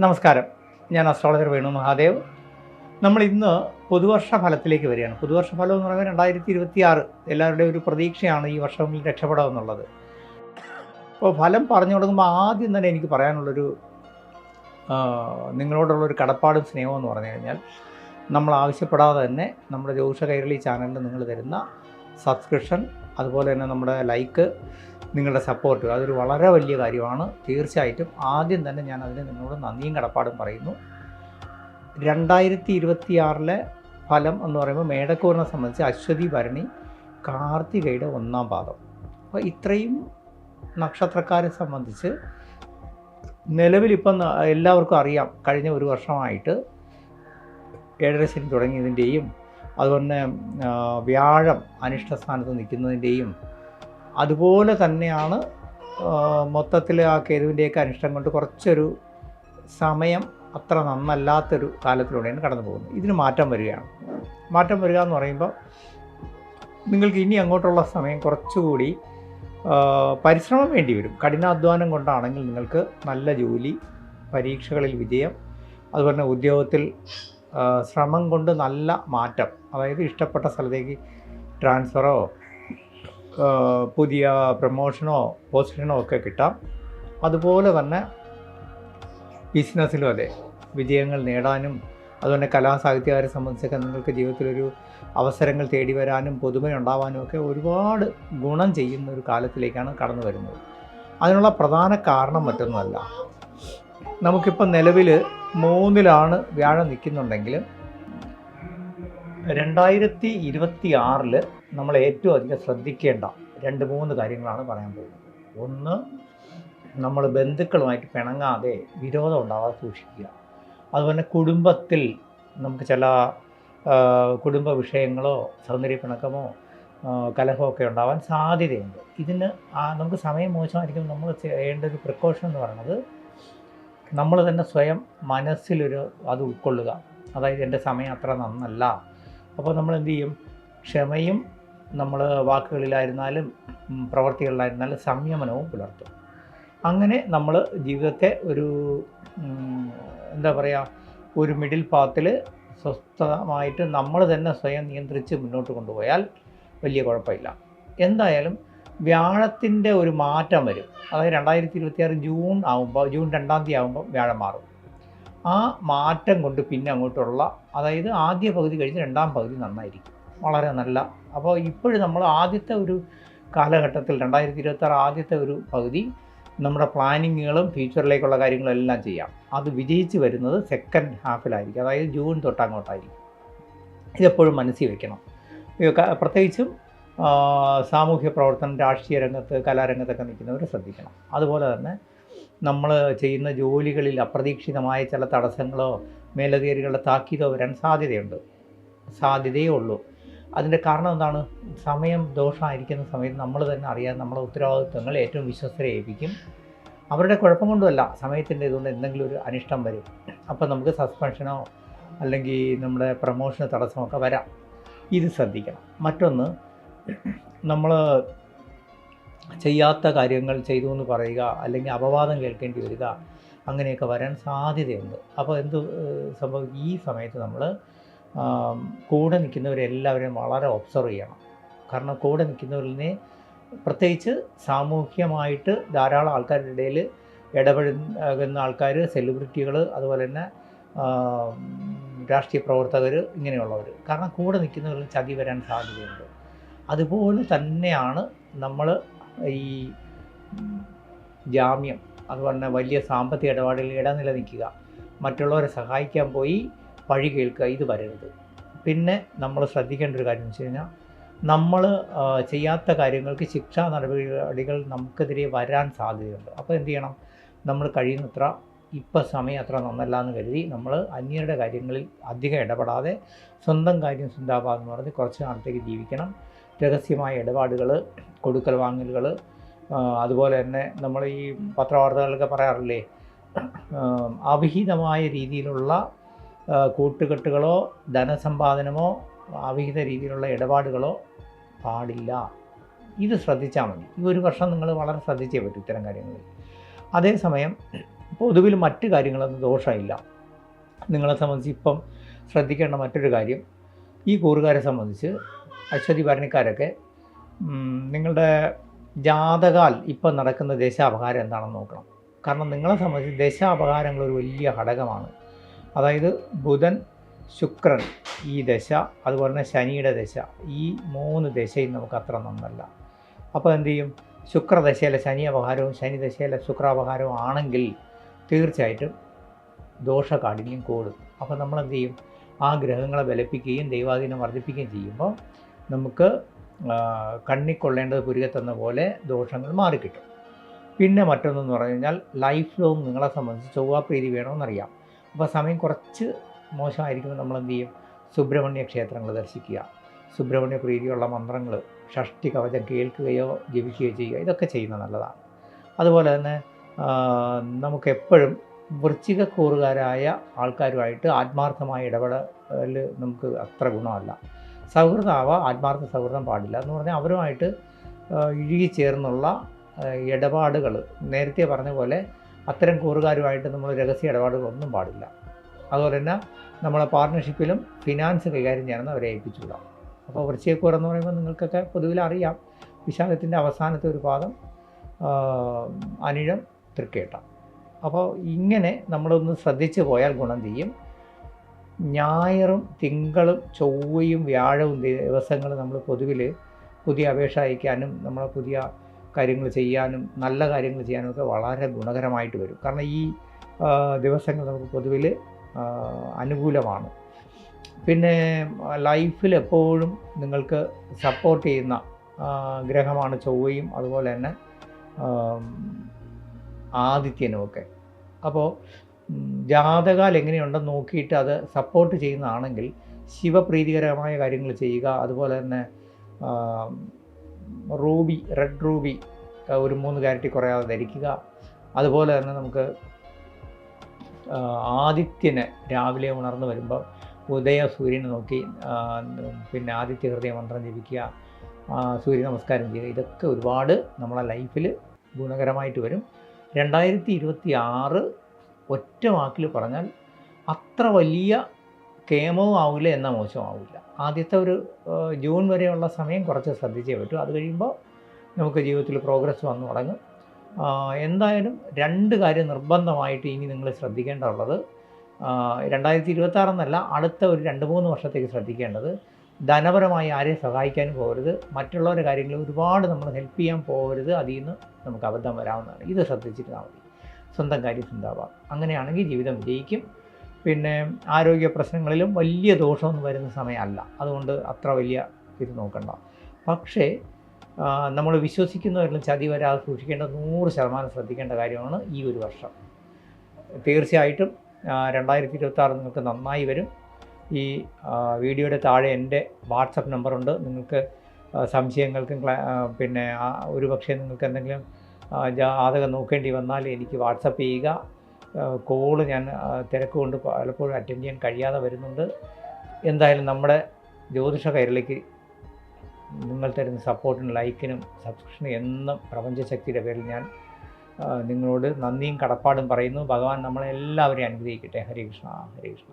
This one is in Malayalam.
നമസ്കാരം, ഞാൻ അസ്ട്രോളജർ വേണു മഹാദേവ്. നമ്മൾ ഇന്ന് പുതുവർഷ ഫലത്തിലേക്ക് വരികയാണ്. പുതുവർഷ ഫലം എന്ന് പറയുന്നത് 2026 എല്ലാവരുടെയും ഒരു പ്രതീക്ഷയാണ് ഈ വർഷമെങ്കിലും രക്ഷപ്പെടാമെന്നുള്ളത്. അപ്പോൾ ഫലം പറഞ്ഞു തുടങ്ങുമ്പോൾ ആദ്യം തന്നെ എനിക്ക് പറയാനുള്ളൊരു നിങ്ങളോടുള്ളൊരു കടപ്പാടും സ്നേഹവും എന്ന് പറഞ്ഞു കഴിഞ്ഞാൽ, നമ്മൾ ആവശ്യപ്പെടാതെ തന്നെ നമ്മുടെ ജ്യോതിഷ കൈരളി ചാനലിൽ നിങ്ങൾ തരുന്ന സബ്സ്ക്രിപ്ഷൻ, അതുപോലെ തന്നെ നമ്മുടെ ലൈക്ക്, നിങ്ങളുടെ സപ്പോർട്ട്, അതൊരു വളരെ വലിയ കാര്യമാണ്. തീർച്ചയായിട്ടും ആദ്യം തന്നെ ഞാൻ അതിന് നിങ്ങളോട് നന്ദിയും കടപ്പാടും പറയുന്നു. 2026 ഫലം എന്ന് പറയുമ്പോൾ മേടക്കൂറിനെ സംബന്ധിച്ച് അശ്വതി, ഭരണി, കാർത്തികയുടെ 1-ാം പാദം. അപ്പോൾ ഇത്രയും നക്ഷത്രക്കാരെ സംബന്ധിച്ച് നിലവിലിപ്പം എല്ലാവർക്കും അറിയാം, കഴിഞ്ഞ ഒരു വർഷമായിട്ട് 7.5 ശനി തുടങ്ങിയതിൻ്റെയും അതുപോലെ തന്നെ വ്യാഴം അനിഷ്ടസ്ഥാനത്ത് നിൽക്കുന്നതിൻ്റെയും അതുപോലെ തന്നെയാണ് മൊത്തത്തിൽ ആ കേതുവിൻ്റെയൊക്കെ അനിഷ്ടം കൊണ്ട് കുറച്ചൊരു സമയം അത്ര നന്നല്ലാത്തൊരു കാലത്തിലൂടെയാണ് കടന്നു പോകുന്നത്. ഇതിന് മാറ്റം വരികയാണ്. മാറ്റം വരിക എന്ന് പറയുമ്പോൾ നിങ്ങൾക്ക് ഇനി അങ്ങോട്ടുള്ള സമയം കുറച്ചുകൂടി പരിശ്രമം വേണ്ടി വരും. കഠിനാധ്വാനം കൊണ്ടാണെങ്കിൽ നിങ്ങൾക്ക് നല്ല ജോലി, പരീക്ഷകളിൽ വിജയം, അതുപോലെ തന്നെ ഉദ്യോഗത്തിൽ ശ്രമം കൊണ്ട് നല്ല മാറ്റം, അതായത് ഇഷ്ടപ്പെട്ട സ്ഥലത്തേക്ക് ട്രാൻസ്ഫറോ പുതിയ പ്രമോഷനോ പൊസിഷനോ ഒക്കെ കിട്ടാം. അതുപോലെ തന്നെ ബിസിനസ്സിലും അതെ, വിജയങ്ങൾ നേടാനും അതുപോലെ കലാസാഹിത്യകാരെ സംബന്ധിച്ചൊക്കെ നിങ്ങൾക്ക് ജീവിതത്തിലൊരു അവസരങ്ങൾ തേടി വരാനും പുതുമയുണ്ടാവാനും ഒക്കെ ഒരുപാട് ഗുണം ചെയ്യുന്ന ഒരു കാലത്തിലേക്കാണ് കടന്നു വരുന്നത്. അതിനുള്ള പ്രധാന കാരണം മറ്റൊന്നുമല്ല, നമുക്കിപ്പോൾ നിലവിൽ 3-ലാണ് വ്യാഴം നിൽക്കുന്നുണ്ടെങ്കിലും 2026 നമ്മൾ ഏറ്റവും അധികം ശ്രദ്ധിക്കേണ്ട 2-3 കാര്യങ്ങളാണ് പറയാൻ പോകുന്നത്. ഒന്ന്, നമ്മൾ ബന്ധുക്കളുമായിട്ട് പിണങ്ങാതെ വിരോധം ഉണ്ടാവാതെ സൂക്ഷിക്കുക. അതുപോലെ കുടുംബത്തിൽ നമുക്ക് ചില കുടുംബ വിഷയങ്ങളോ സൗന്ദര്യ പിണക്കമോ കലഹമൊക്കെ ഉണ്ടാവാൻ സാധ്യതയുണ്ട്. ഇതിന് നമുക്ക് സമയം മോശമായിരിക്കും. നമ്മൾ ചെയ്യേണ്ട ഒരു പ്രിക്കോഷൻ എന്ന് പറയുന്നത്, നമ്മൾ തന്നെ സ്വയം മനസ്സിലൊരു അത് ഉൾക്കൊള്ളുക. അതായത് എൻ്റെ സമയം അത്ര നന്നല്ല. അപ്പോൾ നമ്മൾ എന്ത് ചെയ്യും? ക്ഷമയും നമ്മൾ വാക്കുകളിലായിരുന്നാലും പ്രവർത്തികളിലായിരുന്നാലും സംയമനവും പുലർത്തും. അങ്ങനെ നമ്മൾ ജീവിതത്തെ ഒരു എന്താ പറയുക, ഒരു മിഡിൽ പാത്തിൽ സ്വസ്ഥമായിട്ട് നമ്മൾ തന്നെ സ്വയം നിയന്ത്രിച്ച് മുന്നോട്ട് കൊണ്ടുപോയാൽ വലിയ കുഴപ്പമില്ല. എന്തായാലും വ്യാഴത്തിൻ്റെ ഒരു മാറ്റം വരും. അതായത് 2026 ജൂൺ 2-ാം തീയതി ആകുമ്പോൾ വ്യാഴം മാറും. ആ മാറ്റം കൊണ്ട് പിന്നെ അങ്ങോട്ടുള്ള, അതായത് ആദ്യ പകുതി കഴിഞ്ഞ് 2-ാം പകുതി നന്നായിരിക്കും, വളരെ നല്ല. അപ്പോൾ ഇപ്പോഴും നമ്മൾ ആദ്യത്തെ ഒരു കാലഘട്ടത്തിൽ 2026 ആദ്യത്തെ ഒരു പകുതി നമ്മുടെ പ്ലാനിങ്ങുകളും ഫ്യൂച്ചറിലേക്കുള്ള കാര്യങ്ങളും എല്ലാം ചെയ്യാം. അത് വിജയിച്ച് വരുന്നത് സെക്കൻഡ് ഹാഫിലായിരിക്കും, അതായത് ജൂൺ തൊട്ടങ്ങോട്ടായിരിക്കും. ഇതെപ്പോഴും മനസ്സിൽ വയ്ക്കണം. പ്രത്യേകിച്ചും സാമൂഹ്യ പ്രവർത്തനം, രാഷ്ട്രീയ രംഗത്ത്, കലാരംഗത്തൊക്കെ നിൽക്കുന്നവർ ശ്രദ്ധിക്കണം. അതുപോലെ തന്നെ നമ്മൾ ചെയ്യുന്ന ജോലികളിൽ അപ്രതീക്ഷിതമായ ചില തടസ്സങ്ങളോ മേലധികാരികളുടെ താക്കീതോ വരാൻ സാധ്യതയേ ഉള്ളൂ. അതിൻ്റെ കാരണം എന്താണ്? സമയം ദോഷമായിരിക്കുന്ന സമയത്ത് നമ്മൾ തന്നെ അറിയാതെ നമ്മളെ ഉത്തരവാദിത്വങ്ങൾ ഏറ്റവും വിശ്വസ്തരെ ഏൽപ്പിക്കും. അവരുടെ കുഴപ്പം കൊണ്ടുമല്ല, സമയത്തിൻ്റെ ഇതുകൊണ്ട് എന്തെങ്കിലും ഒരു അനിഷ്ടം വരും. അപ്പോൾ നമുക്ക് സസ്പെൻഷനോ അല്ലെങ്കിൽ നമ്മുടെ പ്രമോഷന് തടസ്സമൊക്കെ വരാം. ഇത് ശ്രദ്ധിക്കണം. മറ്റൊന്ന്, നമ്മൾ ചെയ്യാത്ത കാര്യങ്ങൾ ചെയ്തു എന്ന് പറയുക, അല്ലെങ്കിൽ അപവാദം കേൾക്കേണ്ടി വരിക, അങ്ങനെയൊക്കെ വരാൻ സാധ്യതയുണ്ട്. അപ്പോൾ സംഭവിക്കും? ഈ സമയത്ത് നമ്മൾ കൂടെ നിൽക്കുന്നവരെല്ലാവരെയും വളരെ ഒബ്സർവ് ചെയ്യണം. കാരണം കൂടെ നിൽക്കുന്നവരിനെ, പ്രത്യേകിച്ച് സാമൂഹ്യമായിട്ട് ധാരാളം ആൾക്കാരുടെ ഇടയിൽ ഇടപെടുന്ന ആൾക്കാർ, സെലിബ്രിറ്റികൾ, അതുപോലെ തന്നെ രാഷ്ട്രീയ പ്രവർത്തകർ, ഇങ്ങനെയുള്ളവർ, കാരണം കൂടെ നിൽക്കുന്നവരിൽ ചതി വരാൻ സാധ്യതയുണ്ട്. അതുപോലെ തന്നെയാണ് നമ്മൾ ഈ ജാമ്യം, അതുപോലെ തന്നെ വലിയ സാമ്പത്തിക ഇടപാടുകളിൽ ഇടനില നിൽക്കുക, മറ്റുള്ളവരെ സഹായിക്കാൻ പോയി വഴി കേൾക്കുക, ഇത് വരരുത്. പിന്നെ നമ്മൾ ശ്രദ്ധിക്കേണ്ട ഒരു കാര്യം എന്ന് വെച്ച് കഴിഞ്ഞാൽ, നമ്മൾ ചെയ്യാത്ത കാര്യങ്ങൾക്ക് ശിക്ഷാ നടപടികൾ നമുക്കെതിരെ വരാൻ സാധ്യതയുണ്ട്. അപ്പോൾ എന്ത് ചെയ്യണം? നമ്മൾ കഴിയുന്നത്ര ഇപ്പം സമയം അത്ര നന്നല്ല എന്ന് കരുതി നമ്മൾ അന്യരുടെ കാര്യങ്ങളിൽ അധികം ഇടപെടാതെ സ്വന്തം കാര്യം ചിന്താഭാഗം പറഞ്ഞ് കുറച്ച് നാളത്തേക്ക് ജീവിക്കണം. രഹസ്യമായ ഇടപാടുകൾ, കൊടുക്കൽ വാങ്ങലുകൾ, അതുപോലെ തന്നെ നമ്മൾ ഈ പത്രവാർത്തകളൊക്കെ പറയാറില്ലേ, അവിഹിതമായ രീതിയിലുള്ള കൂട്ടുകെട്ടുകളോ ധനസമ്പാദനമോ അവിഹിത രീതിയിലുള്ള ഇടപാടുകളോ പാടില്ല. ഇത് ശ്രദ്ധിച്ചാൽ മതി. ഈ ഒരു വർഷം നിങ്ങൾ വളരെ ശ്രദ്ധിച്ചേ പറ്റൂ ഇത്തരം കാര്യങ്ങളിൽ. അതേസമയം പൊതുവിൽ മറ്റ് കാര്യങ്ങളൊന്നും ദോഷമില്ല. നിങ്ങളെ സംബന്ധിച്ച് ഇപ്പം ശ്രദ്ധിക്കേണ്ട മറ്റൊരു കാര്യം, ഈ കൂറുകാരെ സംബന്ധിച്ച് അശ്വതി ഭരണിക്കാരൊക്കെ നിങ്ങളുടെ ജാതകാൽ ഇപ്പം നടക്കുന്ന ദശാപഹാരം എന്താണെന്ന് നോക്കണം. കാരണം നിങ്ങളെ സംബന്ധിച്ച് ദശാപഹാരങ്ങൾ ഒരു വലിയ ഘടകമാണ്. അതായത് ബുധൻ, ശുക്രൻ ഈ ദശ, അതുപോലെ തന്നെ ശനിയുടെ ദശ, ഈ 3 ദശയും നമുക്ക് അത്ര നന്നല്ല. അപ്പോൾ എന്തു ചെയ്യും? ശുക്രദശയിലെ ശനി അപഹാരവും ശനിദശയിലെ ശുക്രാപഹാരവും ആണെങ്കിൽ തീർച്ചയായിട്ടും ദോഷകാഠിന്യം കൂടും. അപ്പോൾ നമ്മൾ എന്ത് ചെയ്യും? ആ ഗ്രഹങ്ങളെ ബലപ്പിക്കുകയും ദൈവാധീനം വർദ്ധിപ്പിക്കുകയും ചെയ്യുമ്പോൾ നമുക്ക് കണ്ണിക്കൊള്ളേണ്ടത് പുരുകത്തെന്ന പോലെ ദോഷങ്ങൾ മാറിക്കിട്ടും. പിന്നെ മറ്റൊന്നെന്ന് പറഞ്ഞു കഴിഞ്ഞാൽ ലൈഫ് ലോങ് നിങ്ങളെ സംബന്ധിച്ച് ചൊവ്വാപ്രീതി വേണമെന്നറിയാം. അപ്പോൾ സമയം കുറച്ച് മോശമായിരിക്കുമ്പോൾ നമ്മൾ എന്ത് ചെയ്യും? സുബ്രഹ്മണ്യ ക്ഷേത്രങ്ങൾ ദർശിക്കുക, സുബ്രഹ്മണ്യ പ്രീതിയുള്ള മന്ത്രങ്ങൾ, ഷഷ്ടി കവചം കേൾക്കുകയോ ജപിക്കുകയോ ചെയ്യുക, ഇതൊക്കെ ചെയ്യുന്നത് നല്ലതാണ്. അതുപോലെ തന്നെ നമുക്കെപ്പോഴും വൃശ്ചികക്കൂറുകാരായ ആൾക്കാരുമായിട്ട് ആത്മാർത്ഥമായ ഇടപെടൽ നമുക്ക് അത്ര ഗുണമല്ല. സൗഹൃദമാവുക, ആത്മാർത്ഥ സൗഹൃദം പാടില്ല എന്ന് പറഞ്ഞാൽ അവരുമായിട്ട് ഇഴുകിച്ചേർന്നുള്ള ഇടപാടുകൾ, നേരത്തെ പറഞ്ഞ പോലെ അത്തരം കൂറുകാരുമായിട്ട് നമ്മൾ രഹസ്യ ഇടപാടുകളൊന്നും പാടില്ല. അതുപോലെ തന്നെ നമ്മളെ പാർട്ട്ണർഷിപ്പിലും ഫിനാൻസ് കൈകാര്യം ചെയ്യണമെന്ന് അവരെ ഏൽപ്പിച്ചുകൂടാം. അപ്പോൾ വൃശ്ചികക്കൂർ എന്ന് പറയുമ്പോൾ നിങ്ങൾക്കൊക്കെ പൊതുവിൽ അറിയാം, വിശാഖത്തിൻ്റെ അവസാനത്തെ ഒരു പാദം അനിഴം, തൃക്കേട്ട. അപ്പോൾ ഇങ്ങനെ നമ്മളൊന്ന് ശ്രദ്ധിച്ച് പോയാൽ ഗുണം ചെയ്യും. ഞായറും തിങ്കളും ചൊവ്വയും വ്യാഴവും ദിവസങ്ങൾ നമ്മൾ പൊതുവിൽ പുതിയ അപേക്ഷ അയക്കാനും നമ്മളെ പുതിയ കാര്യങ്ങൾ ചെയ്യാനും നല്ല കാര്യങ്ങൾ ചെയ്യാനും ഒക്കെ വളരെ ഗുണകരമായിട്ട് വരും. കാരണം ഈ ദിവസങ്ങൾ നമുക്ക് പൊതുവിൽ അനുകൂലമാണ്. പിന്നെ ലൈഫിൽ എപ്പോഴും നിങ്ങൾക്ക് സപ്പോർട്ട് ചെയ്യുന്ന ഗ്രഹമാണ് ചൊവ്വയും അതുപോലെ തന്നെ ആദിത്യനുമൊക്കെ. അപ്പോൾ ജാതകാൽ എങ്ങനെയുണ്ടെന്ന് നോക്കിയിട്ട് അത് സപ്പോർട്ട് ചെയ്യുന്നതാണെങ്കിൽ ശിവപ്രീതികരമായ കാര്യങ്ങൾ ചെയ്യുക. അതുപോലെ തന്നെ റൂബി, റെഡ് റൂബി ഒരു 3 കാരറ്റ് കുറയാതെ ധരിക്കുക. അതുപോലെ തന്നെ നമുക്ക് ആദിത്യനെ രാവിലെ ഉണർന്ന് വരുമ്പോൾ ഉദയ സൂര്യനെ നോക്കി പിന്നെ ആദിത്യ ഹൃദയ മന്ത്രം ജപിക്കുക, സൂര്യ നമസ്കാരം ചെയ്യുക. ഇതൊക്കെ ഒരുപാട് നമ്മളെ ലൈഫിൽ ഗുണകരമായിട്ട് വരും. 2026 ഒറ്റ വാക്കിൽ പറഞ്ഞാൽ അത്ര വലിയ കേമവും ആവില്ല എന്നാൽ മോശമാവില്ല. ആദ്യത്തെ ഒരു ജൂൺ വരെയുള്ള സമയം കുറച്ച് ശ്രദ്ധിച്ചേ പറ്റൂ. അത് കഴിയുമ്പോൾ നമുക്ക് ജീവിതത്തിൽ പ്രോഗ്രസ് വന്നു തുടങ്ങും. എന്തായാലും 2 കാര്യം നിർബന്ധമായിട്ട് ഇനി നിങ്ങൾ ശ്രദ്ധിക്കേണ്ടതുള്ളത്, 2026 എന്നല്ല, അടുത്ത ഒരു 2-3 വർഷത്തേക്ക് ശ്രദ്ധിക്കേണ്ടത്, ധനപരമായി ആരെയും സഹായിക്കാനും പോകരുത്, മറ്റുള്ളവരുടെ കാര്യങ്ങൾ ഒരുപാട് നമ്മൾ ഹെൽപ്പ് ചെയ്യാൻ പോകരുത്. അതിൽ നിന്ന് നമുക്ക് അബദ്ധം വരാവുന്നതാണ്. ഇത് ശ്രദ്ധിച്ചിരുന്നാൽ മതി. സ്വന്തം കാര്യം ചിന്താവാം. അങ്ങനെയാണെങ്കിൽ ജീവിതം വിജയിക്കും. പിന്നെ ആരോഗ്യ പ്രശ്നങ്ങളിലും വലിയ ദോഷമൊന്നും വരുന്ന സമയമല്ല, അതുകൊണ്ട് അത്ര വലിയ ഇത് നോക്കണ്ട. പക്ഷേ നമ്മൾ വിശ്വസിക്കുന്നവരിലും ചതി വരാതെ സൂക്ഷിക്കേണ്ട 100% ശ്രദ്ധിക്കേണ്ട കാര്യമാണ് ഈ ഒരു വർഷം. തീർച്ചയായിട്ടും 2026 നിങ്ങൾക്ക് നന്നായി വരും. ഈ വീഡിയോയുടെ താഴെ എൻ്റെ വാട്സപ്പ് നമ്പറുണ്ട്. നിങ്ങൾക്ക് സംശയങ്ങൾക്കും പിന്നെ ഒരു പക്ഷേ നിങ്ങൾക്ക് എന്തെങ്കിലും ജാതകം നോക്കേണ്ടി വന്നാൽ എനിക്ക് വാട്സപ്പ് ചെയ്യുക. കോള് ഞാൻ തിരക്ക് കൊണ്ട് പലപ്പോഴും അറ്റൻഡ് ചെയ്യാൻ കഴിയാതെ വരുന്നുണ്ട്. എന്തായാലും നമ്മുടെ ജ്യോതിഷ കൈരളിക്ക് നിങ്ങൾ തരുന്ന സപ്പോർട്ടിനും ലൈക്കിനും സബ്സ്ക്രിപ്ഷനും എന്നും പ്രപഞ്ചശക്തിയുടെ പേരിൽ ഞാൻ നിങ്ങളോട് നന്ദിയും കടപ്പാടും പറയുന്നു. ഭഗവാൻ നമ്മളെല്ലാവരെയും അനുഗ്രഹിക്കട്ടെ. ഹരേ കൃഷ്ണ, ഹരേ കൃഷ്ണ.